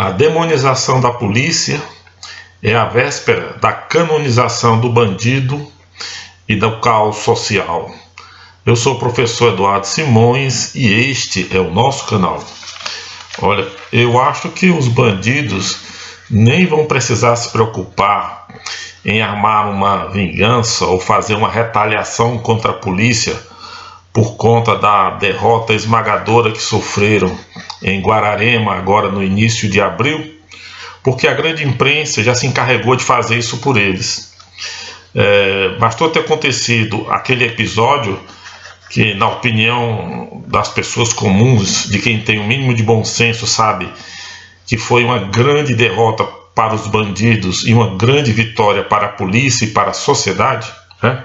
A demonização da polícia é a véspera da canonização do bandido e do caos social. Eu sou o professor Eduardo Simões e este é o nosso canal. Olha, eu acho que os bandidos nem vão precisar se preocupar em armar uma vingança ou fazer uma retaliação contra a polícia por conta da derrota esmagadora que sofreram em Guararema agora no início de abril, porque a grande imprensa já se encarregou de fazer isso por eles. Bastou ter acontecido aquele episódio que, na opinião das pessoas comuns, de quem tem o mínimo de bom senso, sabe que foi uma grande derrota para os bandidos e uma grande vitória para a polícia e para a sociedade, né?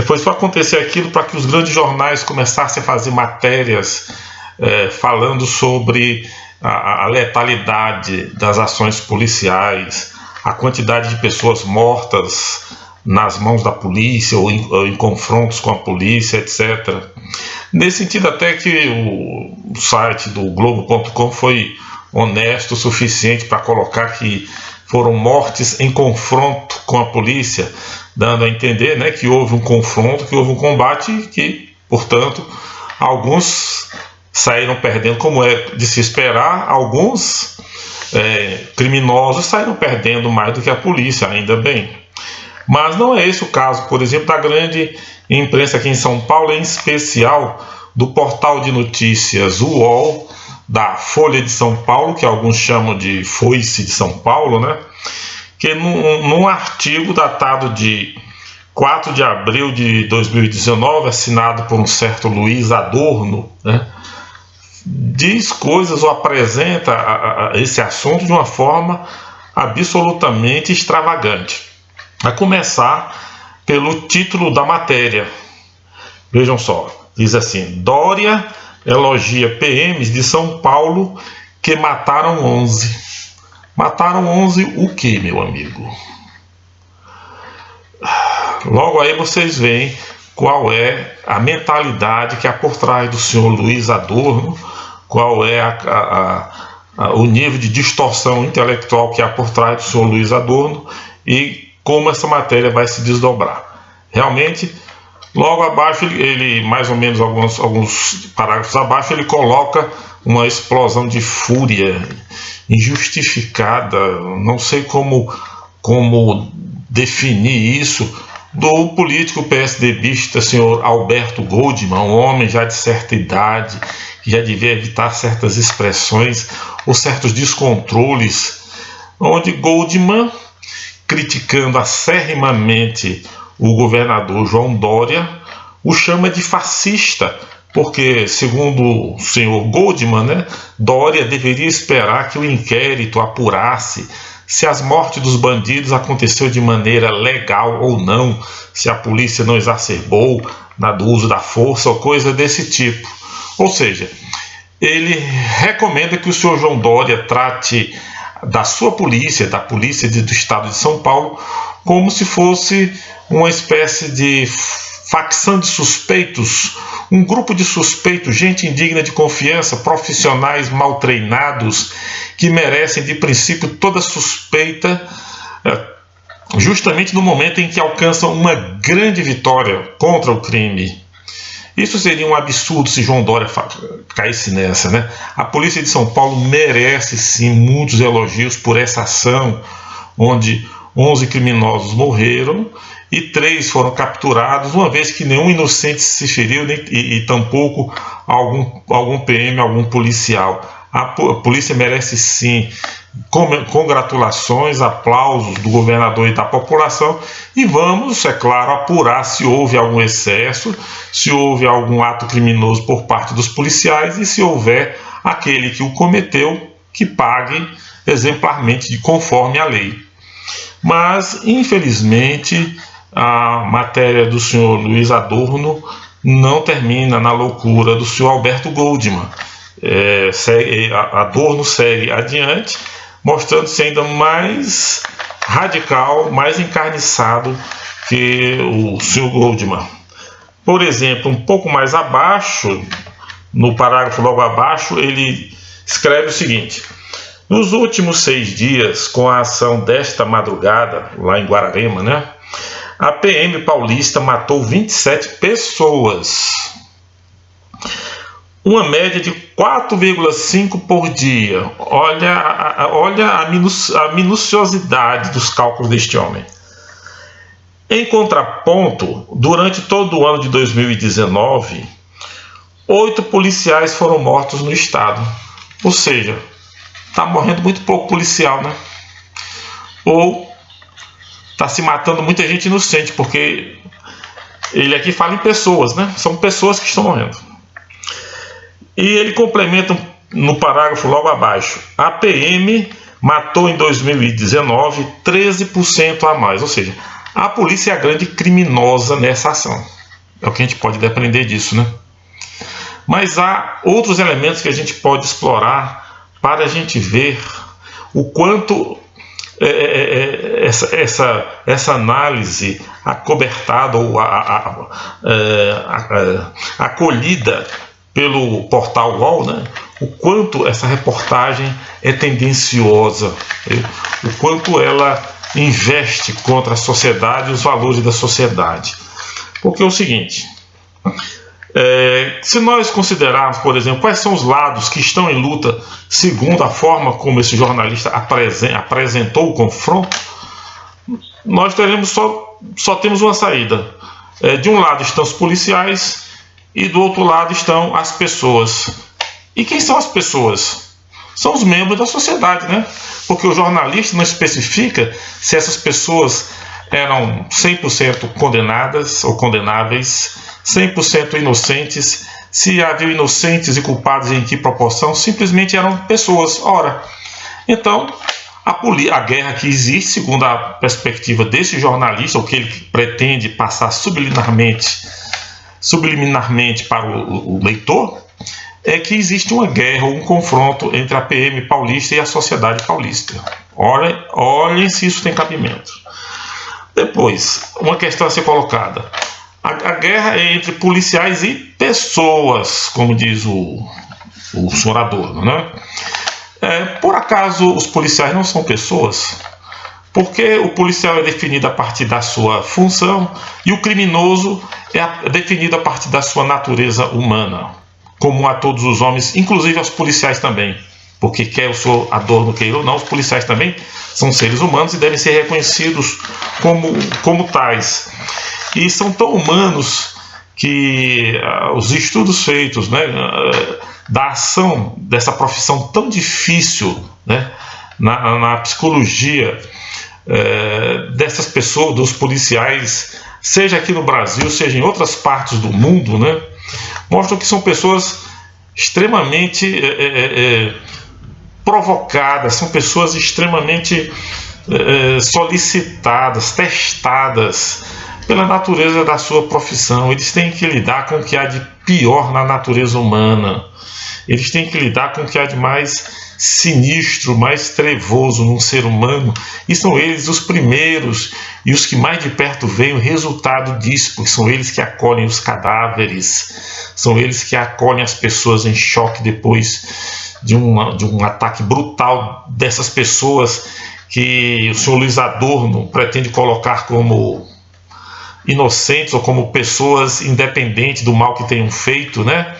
Foi só acontecer aquilo para que os grandes jornais começassem a fazer matérias falando sobre a letalidade das ações policiais, a quantidade de pessoas mortas nas mãos da polícia ou em confrontos com a polícia, etc. Nesse sentido, até que o site do Globo.com foi honesto o suficiente para colocar que foram mortes em confronto com a polícia, dando a entender, né, que houve um confronto, que houve um combate e que, portanto, alguns saíram perdendo, como é de se esperar. Alguns criminosos saíram perdendo mais do que a polícia, ainda bem. Mas não é esse o caso, por exemplo, da grande imprensa aqui em São Paulo, em especial do portal de notícias UOL, da Folha de São Paulo, que alguns chamam de Foice de São Paulo, né? Que num artigo datado de 4 de abril de 2019, assinado por um certo Luiz Adorno, né, diz coisas ou apresenta esse assunto de uma forma absolutamente extravagante. A começar pelo título da matéria. Vejam só, diz assim: Dória elogia PMs de São Paulo que mataram 11. Mataram 11 o que, meu amigo? Logo aí vocês veem qual é a mentalidade que há por trás do senhor Luiz Adorno, qual é o nível de distorção intelectual que há por trás do senhor Luiz Adorno e como essa matéria vai se desdobrar. Realmente, logo abaixo, ele mais ou menos alguns parágrafos abaixo, ele coloca uma explosão de fúria injustificada, não sei como definir isso, do político PSDBista, senhor Alberto Goldman, um homem já de certa idade, que já devia evitar certas expressões ou certos descontroles, onde Goldman, criticando acerrimamente o governador João Dória, o chama de fascista, porque, segundo o senhor Goldman, né, Dória deveria esperar que o inquérito apurasse se as mortes dos bandidos aconteceu de maneira legal ou não, se a polícia não exacerbou do uso da força ou coisa desse tipo. Ou seja, ele recomenda que o senhor João Dória trate da sua polícia, da polícia do estado de São Paulo, como se fosse uma espécie de facção de suspeitos, um grupo de suspeitos, gente indigna de confiança, profissionais mal treinados, que merecem de princípio toda suspeita, justamente no momento em que alcançam uma grande vitória contra o crime. Isso seria um absurdo se João Dória caísse nessa, né? A polícia de São Paulo merece sim muitos elogios por essa ação, onde 11 criminosos morreram e 3 foram capturados, uma vez que nenhum inocente se feriu e tampouco algum PM, algum policial. A polícia merece sim congratulações, aplausos do governador e da população, e vamos, é claro, apurar se houve algum excesso, se houve algum ato criminoso por parte dos policiais e se houver aquele que o cometeu, que pague exemplarmente conforme a lei. Mas, infelizmente, a matéria do senhor Luiz Adorno não termina na loucura do senhor Alberto Goldman. Adorno segue adiante, mostrando-se ainda mais radical, mais encarniçado que o senhor Goldman. Por exemplo, um pouco mais abaixo, no parágrafo logo abaixo, ele escreve o seguinte: Nos últimos 6 dias, com a ação desta madrugada, lá em Guararema, né, a PM paulista matou 27 pessoas. Uma média de 4,5 por dia. Olha a minuciosidade dos cálculos deste homem. Em contraponto, durante todo o ano de 2019, 8 policiais foram mortos no estado. Ou seja, está morrendo muito pouco policial, né? Ou está se matando muita gente inocente, porque ele aqui fala em pessoas, né? São pessoas que estão morrendo. E ele complementa no parágrafo logo abaixo: a PM matou em 2019 13% a mais. Ou seja, a polícia é a grande criminosa nessa ação. É o que a gente pode aprender disso, né? Mas há outros elementos que a gente pode explorar para a gente ver o quanto essa análise acobertada ou acolhida pelo portal UOL, né? O quanto essa reportagem é tendenciosa, o quanto ela investe contra a sociedade e os valores da sociedade. Porque é o seguinte, se nós considerarmos, por exemplo, quais são os lados que estão em luta segundo a forma como esse jornalista apresentou o confronto, nós teremos só temos uma saída. De um lado estão os policiais e do outro lado estão as pessoas. E quem são as pessoas? São os membros da sociedade, né? Porque o jornalista não especifica se essas pessoas eram 100% condenadas ou condenáveis, 100% inocentes, se havia inocentes e culpados em que proporção, simplesmente eram pessoas. Ora, então, a guerra que existe, segundo a perspectiva desse jornalista, o que ele pretende passar subliminarmente para o leitor, é que existe uma guerra, um confronto entre a PM paulista e a sociedade paulista. Olhem se isso tem cabimento. Depois, uma questão a ser colocada: a guerra é entre policiais e pessoas, como diz o senhor Adorno, né? Por acaso os policiais não são pessoas? Porque o policial é definido a partir da sua função e o criminoso é definido a partir da sua natureza humana, comum a todos os homens, inclusive aos policiais também. Porque quer o senhor Adorno queira ou não, os policiais também são seres humanos e devem ser reconhecidos como tais. E são tão humanos que os estudos feitos, né, da ação dessa profissão tão difícil, né, na psicologia dessas pessoas, dos policiais, seja aqui no Brasil, seja em outras partes do mundo, né, mostram que são pessoas extremamente provocadas, são pessoas extremamente solicitadas, testadas pela natureza da sua profissão. Eles têm que lidar com o que há de pior na natureza humana. Eles têm que lidar com o que há de mais sinistro, mais trevoso num ser humano. E são eles os primeiros e os que mais de perto veem o resultado disso, porque são eles que acolhem os cadáveres, são eles que acolhem as pessoas em choque depois de um ataque brutal dessas pessoas que o senhor Luiz Adorno pretende colocar como inocentes ou como pessoas independentes do mal que tenham feito, né?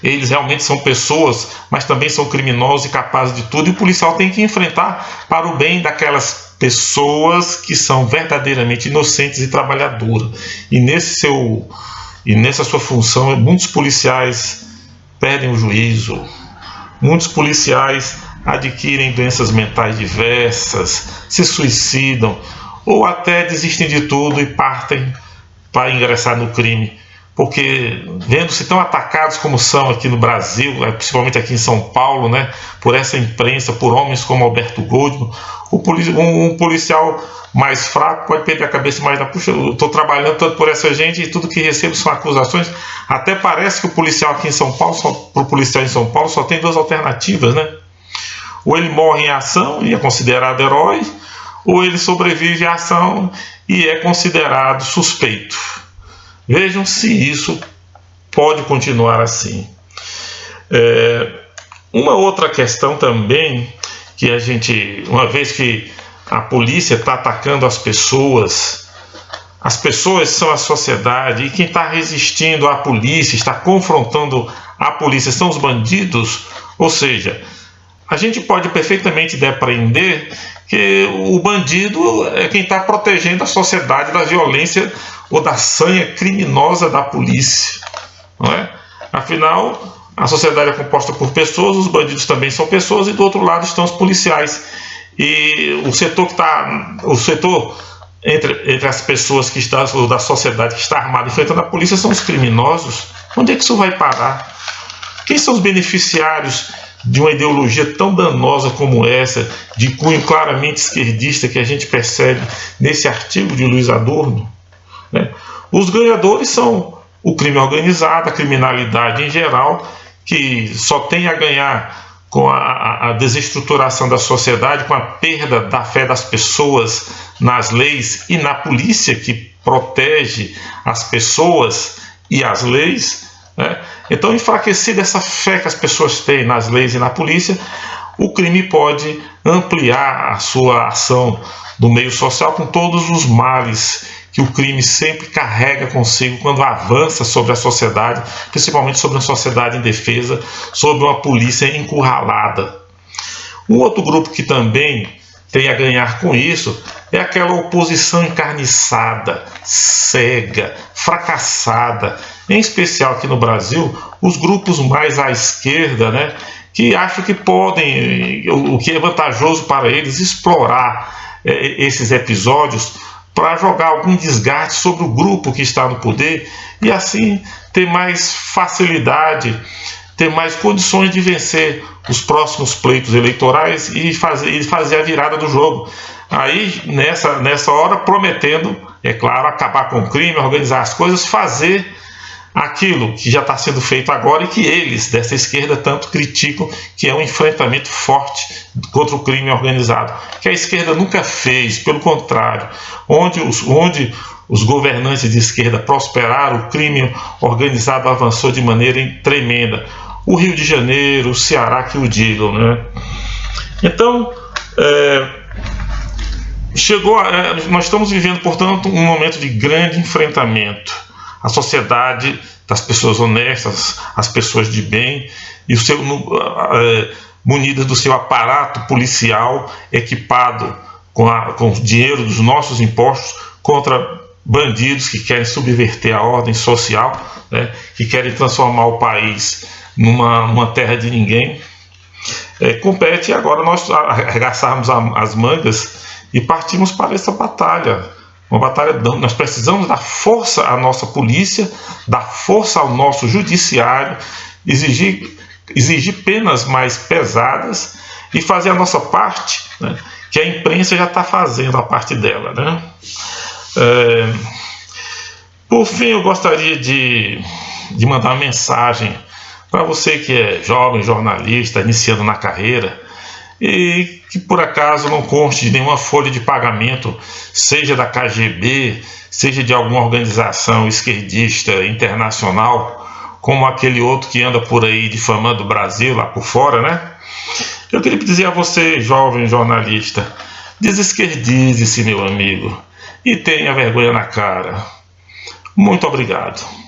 Eles realmente são pessoas, mas também são criminosos e capazes de tudo, e o policial tem que enfrentar para o bem daquelas pessoas que são verdadeiramente inocentes e trabalhadoras. E nessa sua função, muitos policiais perdem o juízo, muitos policiais adquirem doenças mentais diversas, se suicidam ou até desistem de tudo e partem para ingressar no crime. Porque, vendo-se tão atacados como são aqui no Brasil, principalmente aqui em São Paulo, né, por essa imprensa, por homens como Alberto Goldman, um policial mais fraco pode perder a cabeça mais da puxa, eu estou trabalhando tanto por essa gente e tudo que recebo são acusações. Até parece que o policial aqui em São Paulo, para o policial em São Paulo, só tem duas alternativas, né? Ou ele morre em ação e é considerado herói, ou ele sobrevive à ação e é considerado suspeito. Vejam se isso pode continuar assim. Uma outra questão também, que a gente, uma vez que a polícia está atacando as pessoas são a sociedade, e quem está resistindo à polícia, está confrontando a polícia, são os bandidos. Ou seja, a gente pode perfeitamente depreender que o bandido é quem está protegendo a sociedade da violência ou da sanha criminosa da polícia, não é? Afinal, a sociedade é composta por pessoas, os bandidos também são pessoas, e do outro lado estão os policiais. E o setor entre as pessoas que estão, ou da sociedade que está armada enfrentando a polícia, são os criminosos. Onde é que isso vai parar? Quem são os beneficiários de uma ideologia tão danosa como essa, de cunho claramente esquerdista, que a gente percebe nesse artigo de Luiz Adorno, né? Os ganhadores são o crime organizado, a criminalidade em geral, que só tem a ganhar com a desestruturação da sociedade, com a perda da fé das pessoas nas leis e na polícia, que protege as pessoas e as leis, né? Então, enfraquecida essa fé que as pessoas têm nas leis e na polícia, o crime pode ampliar a sua ação no meio social com todos os males que o crime sempre carrega consigo quando avança sobre a sociedade, principalmente sobre uma sociedade indefesa, sobre uma polícia encurralada. Um outro grupo que também tem a ganhar com isso é aquela oposição encarniçada, cega, fracassada, em especial aqui no Brasil, os grupos mais à esquerda, né, que acham que podem, o que é vantajoso para eles, explorar esses episódios para jogar algum desgaste sobre o grupo que está no poder e assim ter mais facilidade, ter mais condições de vencer os próximos pleitos eleitorais e fazer a virada do jogo. Aí, nessa hora, prometendo, é claro, acabar com o crime, organizar as coisas, fazer aquilo que já está sendo feito agora e que eles, dessa esquerda, tanto criticam, que é um enfrentamento forte contra o crime organizado, que a esquerda nunca fez. Pelo contrário, onde os governantes de esquerda prosperaram, o crime organizado avançou de maneira tremenda. O Rio de Janeiro, o Ceará que o digam, né? Então, nós estamos vivendo, portanto, um momento de grande enfrentamento. A sociedade das pessoas honestas, as pessoas de bem, e munidas do seu aparato policial equipado com o dinheiro dos nossos impostos, contra bandidos que querem subverter a ordem social, né, que querem transformar o país numa terra de ninguém. Compete agora nós arregaçarmos as mangas e partirmos para essa batalha. Uma batalha, nós precisamos dar força à nossa polícia, dar força ao nosso judiciário, exigir penas mais pesadas e fazer a nossa parte, né, que a imprensa já está fazendo a parte dela, né? Por fim, eu gostaria de mandar uma mensagem para você que é jovem, jornalista, iniciando na carreira, e que por acaso não conste de nenhuma folha de pagamento, seja da KGB, seja de alguma organização esquerdista internacional, como aquele outro que anda por aí difamando o Brasil lá por fora, né? Eu queria dizer a você, jovem jornalista, desesquerdize-se, meu amigo, e tenha vergonha na cara. Muito obrigado.